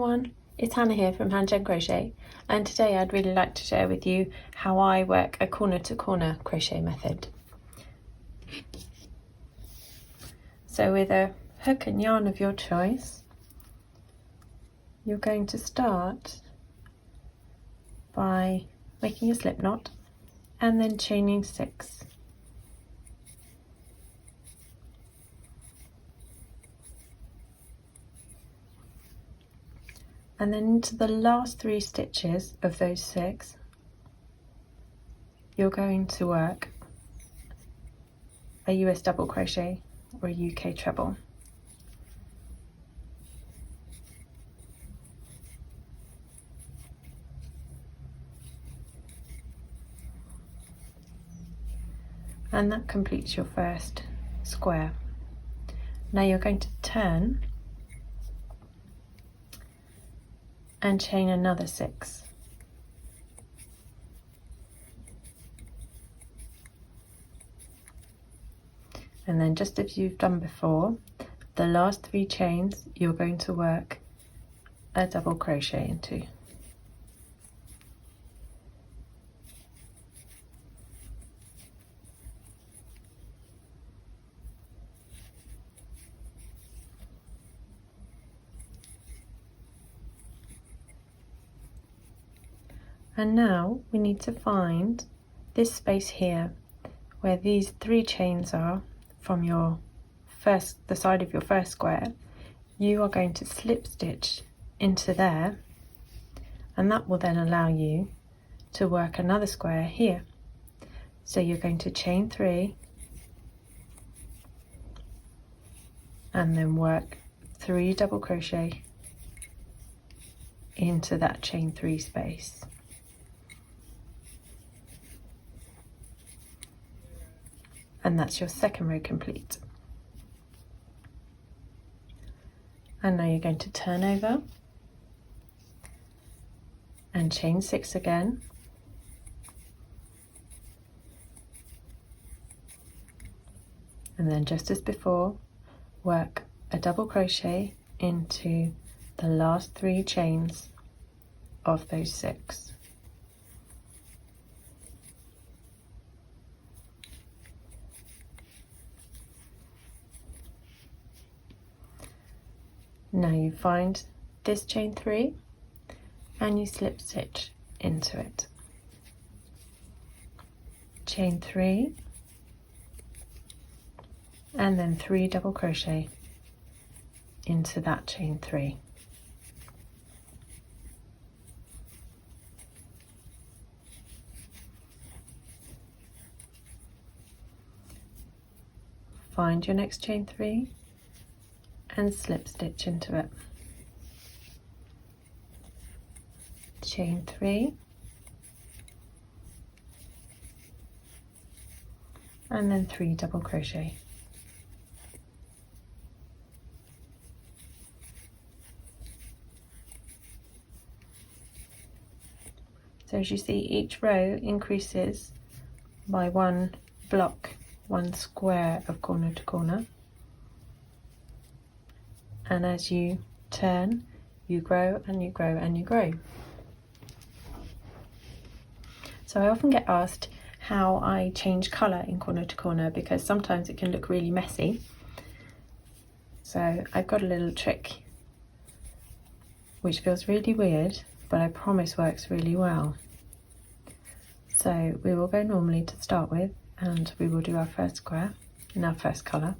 everyone, it's Hannah here from Hand Gem Crochet, and today I'd really like to share with you how I work a corner to corner crochet method. So with a hook and yarn of your choice, you're going to start by making a slip knot and then chaining 6. And then into the last 3 stitches of those 6, you're going to work a US double crochet or a UK treble. And that completes your first square. Now you're going to turn and chain another 6. And then just as you've done before, the last 3 chains you're going to work a double crochet into. And now we need to find this space here where these 3 chains are from the side of your first square. You are going to slip stitch into there, and that will then allow you to work another square here. So you're going to chain 3 and then work 3 double crochet into that chain 3 space. And that's your second row complete. And now you're going to turn over and chain 6 again. And then just as before, work a double crochet into the last 3 chains of those 6. Now you find this chain 3 and you slip stitch into it. Chain 3 and then 3 double crochet into that chain 3. Find your next chain 3 and slip stitch into it. Chain 3 and then 3 double crochet. So as you see, each row increases by 1 block, 1 square of corner to corner. And as you turn, you grow and you grow and you grow. So I often get asked how I change colour in corner to corner, because sometimes it can look really messy. So I've got a little trick which feels really weird, but I promise works really well. So we will go normally to start with, and we will do our first square in our first colour.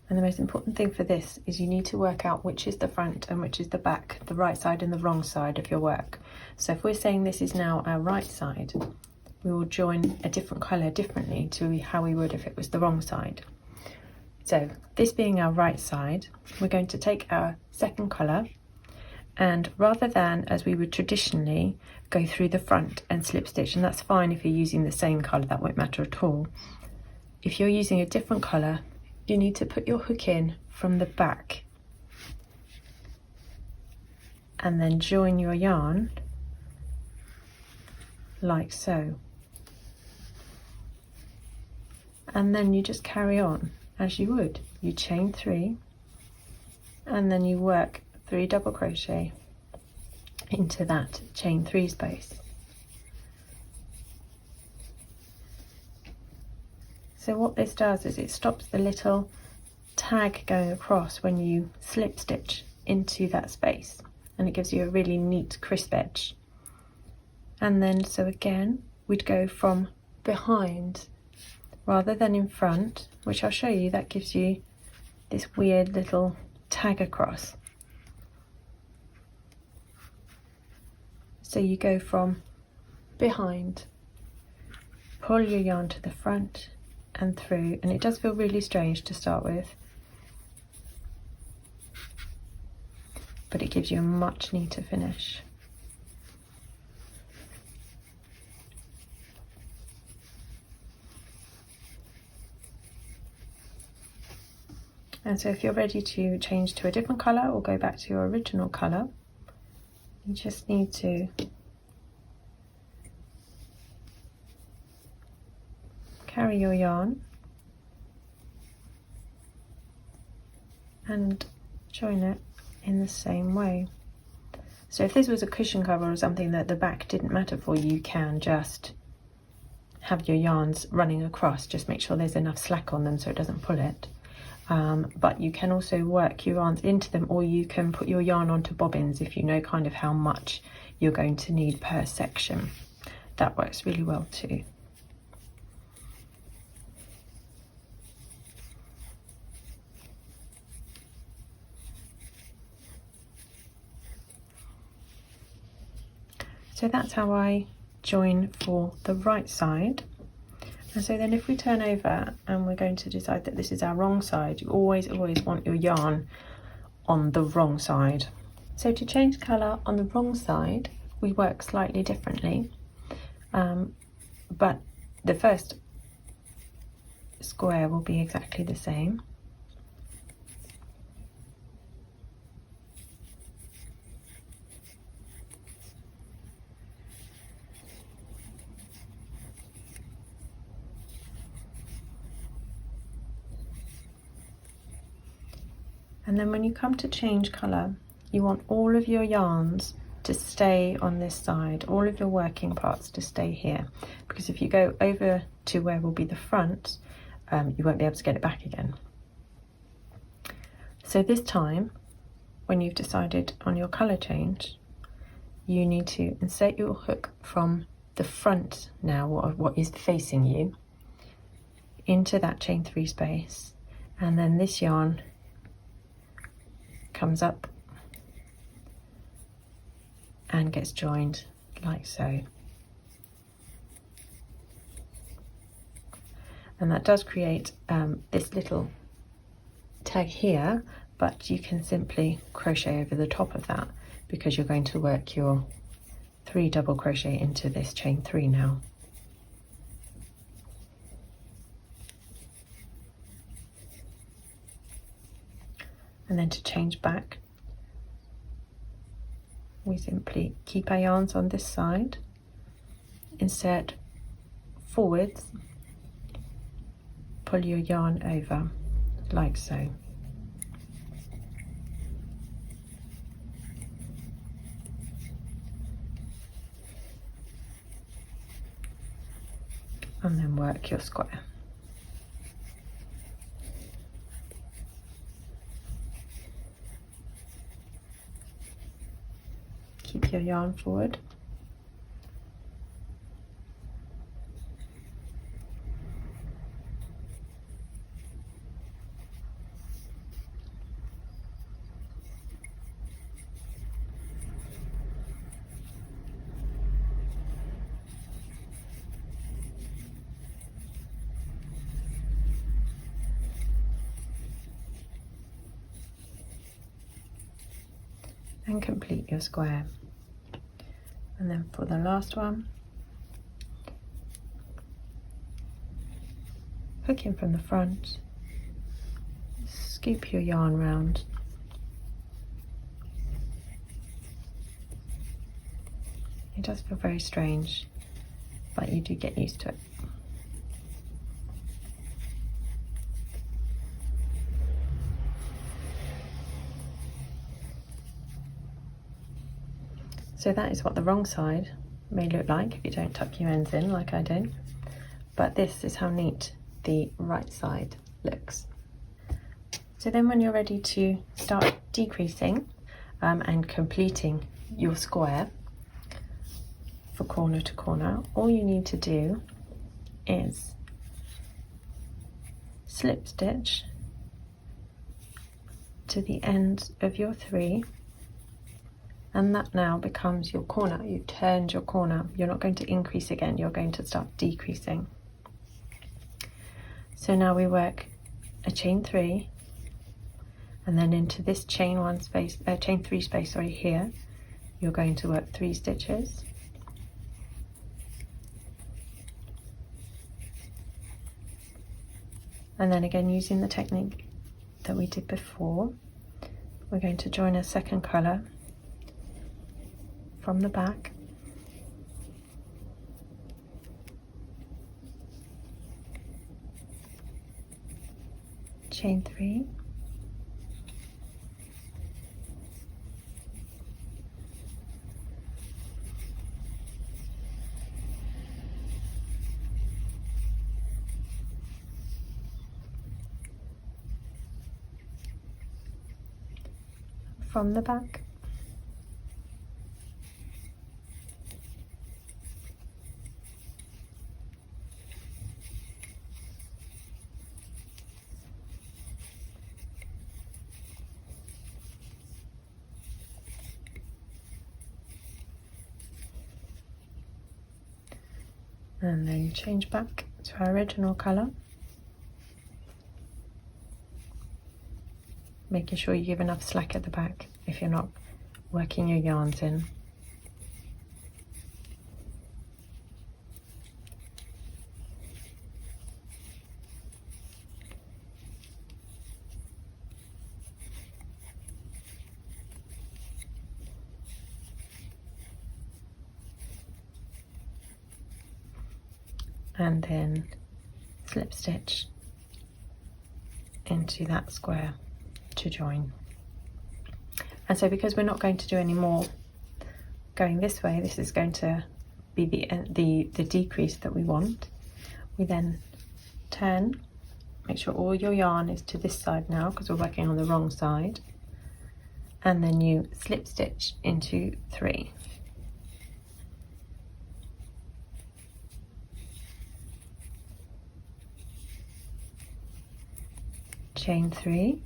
And the most important thing for this is you need to work out which is the front and which is the back, the right side and the wrong side of your work. So if we're saying this is now our right side, we will join a different colour differently to how we would if it was the wrong side. So this being our right side, we're going to take our second colour, and rather than, as we would traditionally, go through the front and slip stitch, and that's fine if you're using the same colour, that won't matter at all. If you're using a different colour, you need to put your hook in from the back and then join your yarn like so. and then you just carry on as you would. You chain 3 and then you work 3 double crochet into that chain 3 space. So what this does is it stops the little tag going across when you slip stitch into that space, and it gives you a really neat crisp edge. And then so again we'd go from behind rather than in front, which I'll show you. That gives you this weird little tag across. So you go from behind, pull your yarn to the front and through, and it does feel really strange to start with, but it gives you a much neater finish. And so if you're ready to change to a different colour or go back to your original colour, you just need to carry your yarn and join it in the same way. So if this was a cushion cover or something that the back didn't matter for you, you can just have your yarns running across. Just make sure there's enough slack on them so it doesn't pull it. But you can also work your yarns into them, or you can put your yarn onto bobbins if you know kind of how much you're going to need per section. That works really well too. So that's how I join for the right side. And so then if we turn over and we're going to decide that this is our wrong side, you always want your yarn on the wrong side. So to change colour on the wrong side, we work slightly differently, but the first square will be exactly the same. And then when you come to change colour, you want all of your yarns to stay on this side, all of your working parts to stay here, because if you go over to where will be the front, you won't be able to get it back again. So this time, when you've decided on your colour change, you need to insert your hook from the front now, what is facing you, into that chain 3 space, and then this yarn comes up and gets joined like so. And that does create this little tag here, but you can simply crochet over the top of that because you're going to work your 3 double crochet into this chain 3 now. And then to change back, we simply keep our yarns on this side, insert forwards, pull your yarn over like so. And then work your square. Keep your yarn forward. And complete your square. And then for the last one, hook in from the front, scoop your yarn round, it does feel very strange, but you do get used to it. So that is what the wrong side may look like if you don't tuck your ends in like I do. But this is how neat the right side looks. So then when you're ready to start decreasing and completing your square for corner to corner, all you need to do is slip stitch to the end of your 3, and that now becomes your corner. You've turned your corner. You're not going to increase again, you're going to start decreasing. So now we work a chain 3 and then into this chain 3 space here, you're going to work 3 stitches. And then again, using the technique that we did before, we're going to join a second colour from the back, chain 3, from the back, and then change back to our original colour, making sure you give enough slack at the back if you're not working your yarns in. And then slip stitch into that square to join. And so because we're not going to do any more going this way, this is going to be the decrease that we want. We then turn, make sure all your yarn is to this side now because we're working on the wrong side, and then you slip stitch into 3. Chain 3,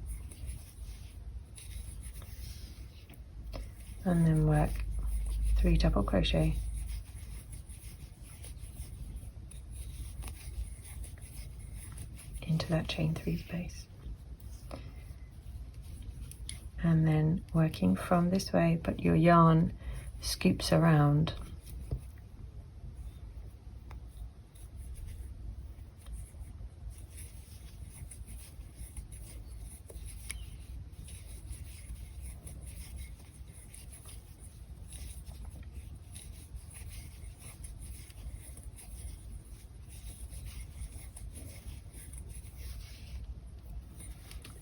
and then work 3 double crochet into that chain 3 space, and then working from this way, but your yarn scoops around.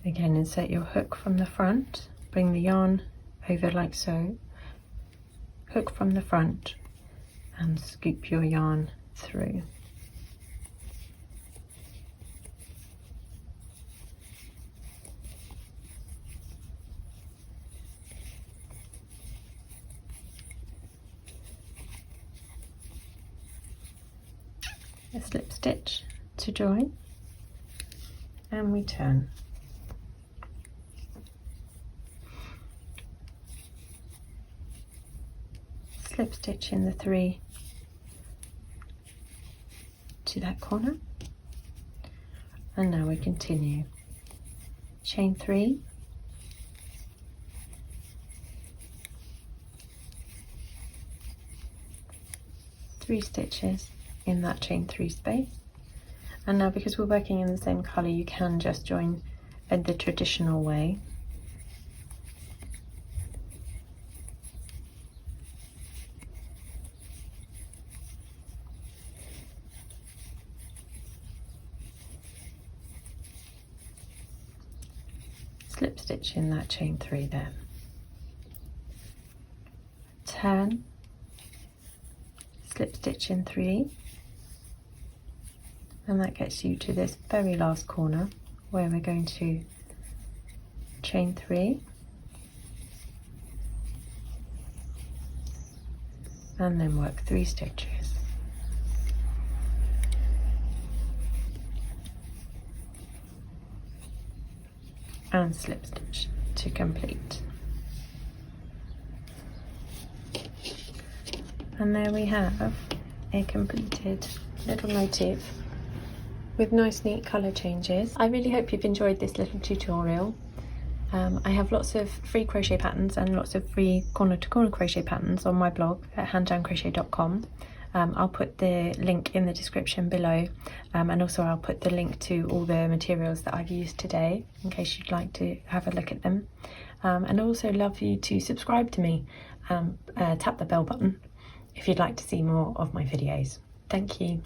Again, insert your hook from the front, bring the yarn over like so, hook from the front and scoop your yarn through. A slip stitch to join, and we turn. Slip stitch in the 3 to that corner, and now we continue. Chain 3, three stitches in that chain 3 space, and now because we're working in the same colour, you can just join the traditional way. Slip stitch in that chain 3 there. turn, slip stitch in 3, and that gets you to this very last corner where we're going to chain 3 and then work 3 stitches. And slip stitch to complete. And there we have a completed little motif with nice neat colour changes. I really hope you've enjoyed this little tutorial. I have lots of free crochet patterns and lots of free corner to corner crochet patterns on my blog at handjamcrochet.com. I'll put the link in the description below, and also I'll put the link to all the materials that I've used today in case you'd like to have a look at them. And I'd also love you to subscribe to me, tap the bell button if you'd like to see more of my videos. Thank you.